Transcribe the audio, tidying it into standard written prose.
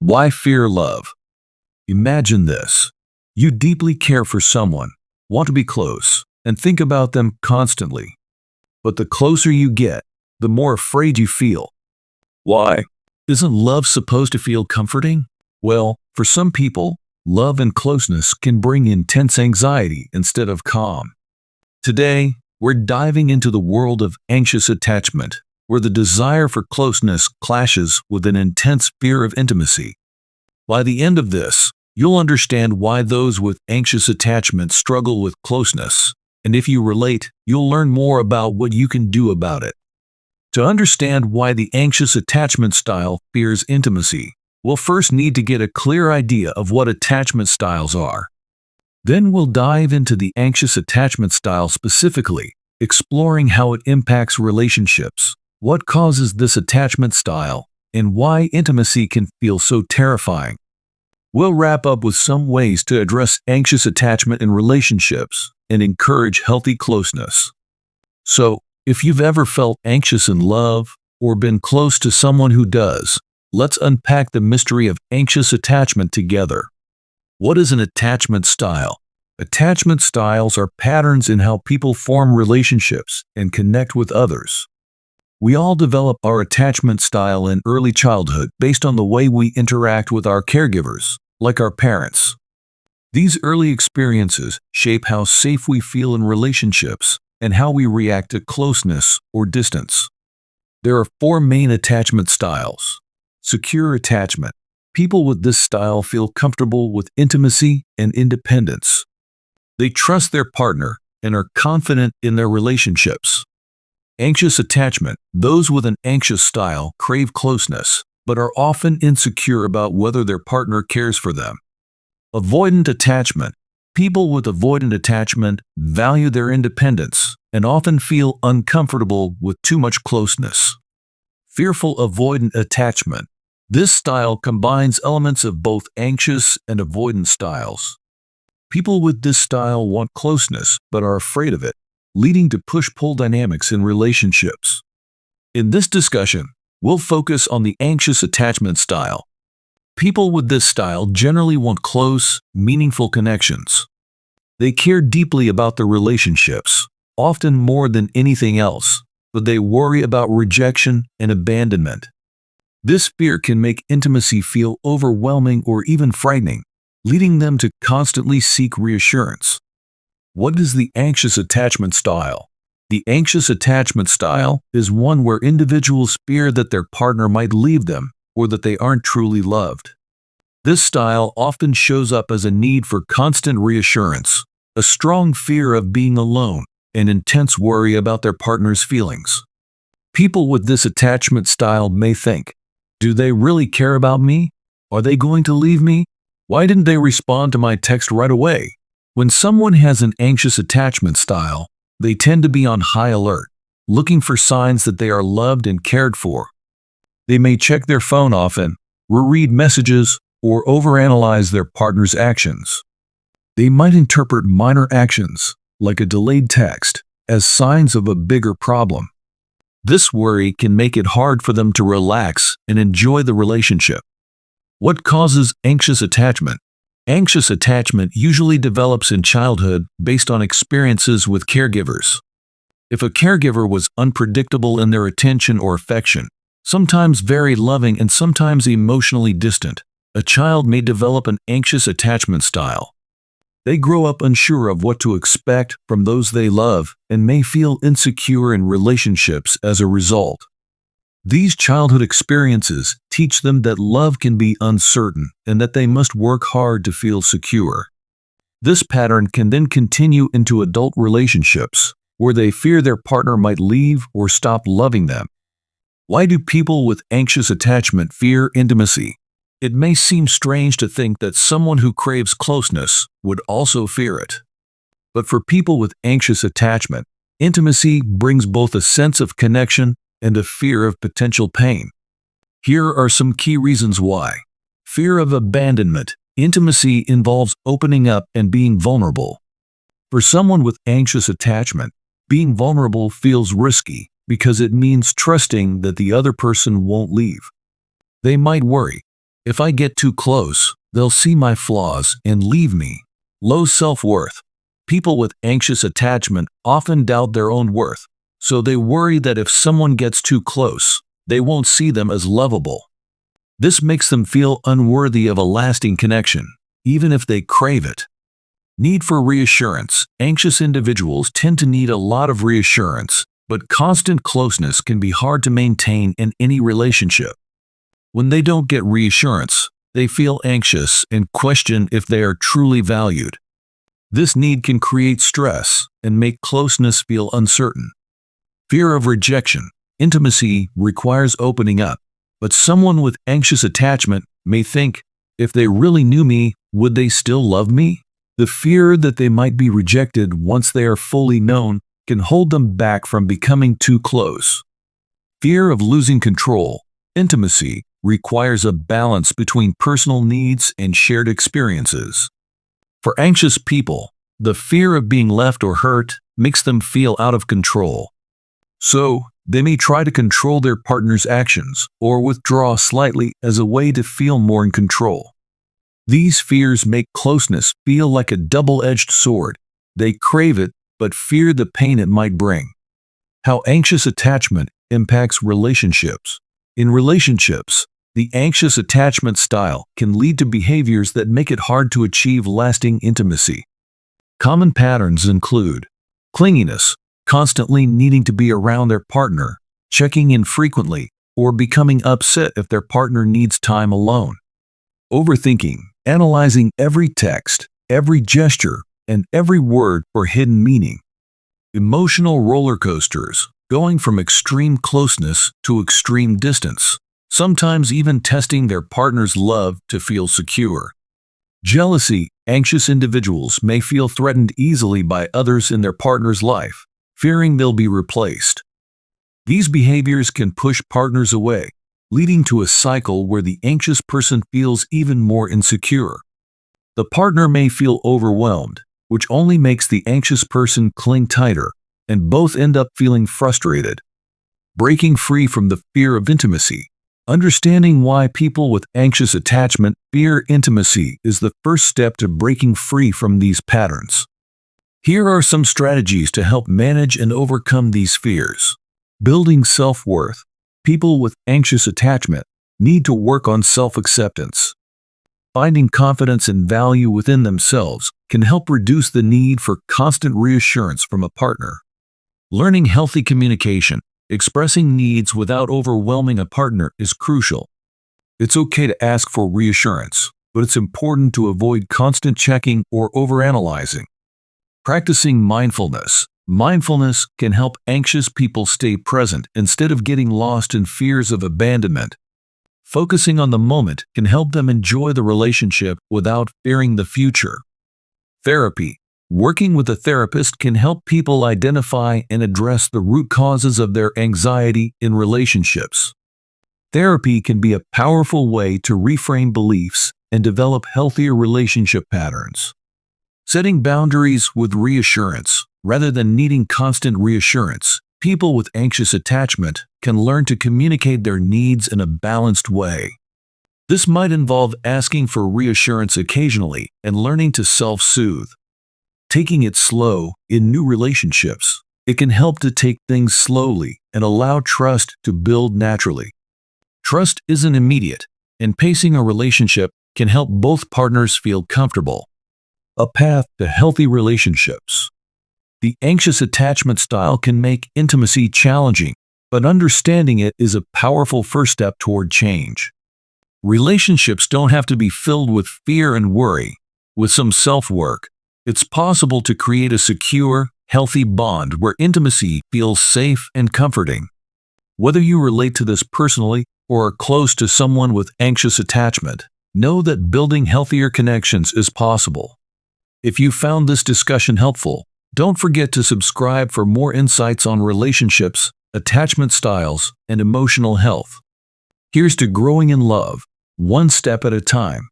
Why fear love? Imagine this. You deeply care for someone, want to be close, and think about them constantly. But the closer you get, the more afraid you feel. Why? Isn't love supposed to feel comforting? Well, for some people, love and closeness can bring intense anxiety instead of calm. Today, we're diving into the world of anxious attachment, where the desire for closeness clashes with an intense fear of intimacy. By the end of this, you'll understand why those with anxious attachment struggle with closeness, and if you relate, you'll learn more about what you can do about it. To understand why the anxious attachment style fears intimacy, we'll first need to get a clear idea of what attachment styles are. Then we'll dive into the anxious attachment style specifically, exploring how it impacts relationships, what causes this attachment style, and why intimacy can feel so terrifying. We'll wrap up with some ways to address anxious attachment in relationships and encourage healthy closeness. So, if you've ever felt anxious in love or been close to someone who does, let's unpack the mystery of anxious attachment together. What is an attachment style? Attachment styles are patterns in how people form relationships and connect with others. We all develop our attachment style in early childhood based on the way we interact with our caregivers, like our parents. These early experiences shape how safe we feel in relationships and how we react to closeness or distance. There are four main attachment styles. Secure attachment. People with this style feel comfortable with intimacy and independence. They trust their partner and are confident in their relationships. Anxious attachment. Those with an anxious style crave closeness, but are often insecure about whether their partner cares for them. Avoidant attachment. People with avoidant attachment value their independence and often feel uncomfortable with too much closeness. Fearful avoidant attachment. This style combines elements of both anxious and avoidant styles. People with this style want closeness but are afraid of it, leading to push-pull dynamics in relationships. In this discussion, we'll focus on the anxious attachment style. People with this style generally want close, meaningful connections. They care deeply about their relationships, often more than anything else, but they worry about rejection and abandonment. This fear can make intimacy feel overwhelming or even frightening, leading them to constantly seek reassurance. What is the anxious attachment style? The anxious attachment style is one where individuals fear that their partner might leave them or that they aren't truly loved. This style often shows up as a need for constant reassurance, a strong fear of being alone, and intense worry about their partner's feelings. People with this attachment style may think, do they really care about me? Are they going to leave me? Why didn't they respond to my text right away? When someone has an anxious attachment style, they tend to be on high alert, looking for signs that they are loved and cared for. They may check their phone often, reread messages, or overanalyze their partner's actions. They might interpret minor actions, like a delayed text, as signs of a bigger problem. This worry can make it hard for them to relax and enjoy the relationship. What causes anxious attachment? Anxious attachment usually develops in childhood based on experiences with caregivers. If a caregiver was unpredictable in their attention or affection, sometimes very loving and sometimes emotionally distant, a child may develop an anxious attachment style. They grow up unsure of what to expect from those they love and may feel insecure in relationships as a result. These childhood experiences teach them that love can be uncertain and that they must work hard to feel secure. This pattern can then continue into adult relationships, where they fear their partner might leave or stop loving them. Why do people with anxious attachment fear intimacy? It may seem strange to think that someone who craves closeness would also fear it. But for people with anxious attachment, intimacy brings both a sense of connection and a fear of potential pain. Here are some key reasons why. Fear of abandonment. Intimacy involves opening up and being vulnerable. For someone with anxious attachment, being vulnerable feels risky because it means trusting that the other person won't leave. They might worry, If I get too close, they'll see my flaws and leave me. Low self-worth. People with anxious attachment often doubt their own worth, so they worry that if someone gets too close, they won't see them as lovable. This makes them feel unworthy of a lasting connection, even if they crave it. Need for reassurance. Anxious individuals tend to need a lot of reassurance, but constant closeness can be hard to maintain in any relationship. When they don't get reassurance, they feel anxious and question if they are truly valued. This need can create stress and make closeness feel uncertain. Fear of rejection. Intimacy requires opening up, but someone with anxious attachment may think, if they really knew me, would they still love me? The fear that they might be rejected once they are fully known can hold them back from becoming too close. Fear of losing control. Intimacy requires a balance between personal needs and shared experiences. For anxious people, the fear of being left or hurt makes them feel out of control. So, they may try to control their partner's actions or withdraw slightly as a way to feel more in control. These fears make closeness feel like a double-edged sword. They crave it, but fear the pain it might bring. How anxious attachment impacts relationships. In relationships, the anxious attachment style can lead to behaviors that make it hard to achieve lasting intimacy. Common patterns include clinginess, constantly needing to be around their partner, checking in frequently, or becoming upset if their partner needs time alone. Overthinking, analyzing every text, every gesture, and every word for hidden meaning. Emotional roller coasters, going from extreme closeness to extreme distance, sometimes even testing their partner's love to feel secure. Jealousy, anxious individuals may feel threatened easily by others in their partner's life, fearing they'll be replaced. These behaviors can push partners away, leading to a cycle where the anxious person feels even more insecure. The partner may feel overwhelmed, which only makes the anxious person cling tighter, and both end up feeling frustrated. Breaking free from the fear of intimacy. Understanding why people with anxious attachment fear intimacy is the first step to breaking free from these patterns. Here are some strategies to help manage and overcome these fears. Building self-worth. People with anxious attachment need to work on self-acceptance. Finding confidence and value within themselves can help reduce the need for constant reassurance from a partner. Learning healthy communication. Expressing needs without overwhelming a partner is crucial. It's okay to ask for reassurance, but it's important to avoid constant checking or overanalyzing. Practicing mindfulness. Mindfulness can help anxious people stay present instead of getting lost in fears of abandonment. Focusing on the moment can help them enjoy the relationship without fearing the future. Therapy. Working with a therapist can help people identify and address the root causes of their anxiety in relationships. Therapy can be a powerful way to reframe beliefs and develop healthier relationship patterns. Setting boundaries with reassurance. Rather than needing constant reassurance, people with anxious attachment can learn to communicate their needs in a balanced way. This might involve asking for reassurance occasionally and learning to self-soothe. Taking it slow in new relationships. It can help to take things slowly and allow trust to build naturally. Trust isn't immediate, and pacing a relationship can help both partners feel comfortable. A path to healthy relationships. The anxious attachment style can make intimacy challenging, but understanding it is a powerful first step toward change. Relationships don't have to be filled with fear and worry. With some self-work, it's possible to create a secure, healthy bond where intimacy feels safe and comforting. Whether you relate to this personally or are close to someone with anxious attachment, know that building healthier connections is possible. If you found this discussion helpful, don't forget to subscribe for more insights on relationships, attachment styles, and emotional health. Here's to growing in love, one step at a time.